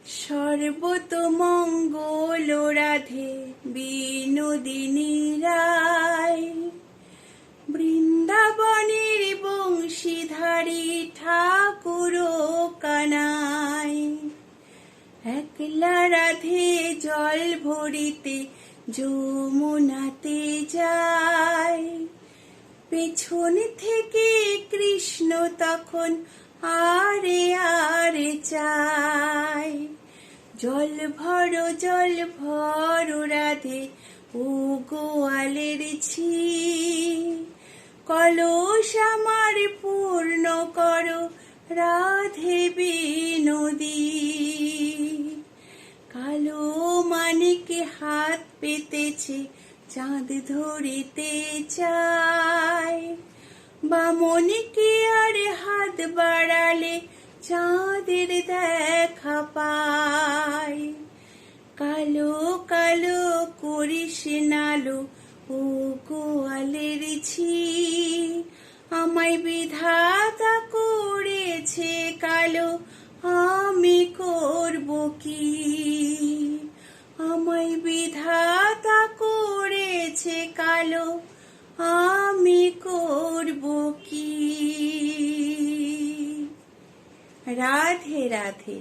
সর্বতমঙ্গল রাধে বিনোদিনী রায়, বৃন্দাবনের বংশীধারী ঠাকুর কানাই। একলা রাধে জল ভরিতে যমুনাতে যায়, পেছন থেকে কৃষ্ণ তখন আরে আরে চায়। জল ভরো রাধে ও গোয়ালের ছি, কলস আমার পূর্ণ করো রাধে বিনোদী। কালো মানিকে হাত পেতেছে চাঁদ ধরিতে চায়, বামনকে আর হাত বাড়ালে চাঁদের দেখা পায়। কালো কালো করিস নালো ও গোয়ালের ছি, আমায় বিধাতা করেছে কালো, আমি করব কি? আমায় বিধাতা করেছে কালো, আমি করব কি? রাধে রাধে।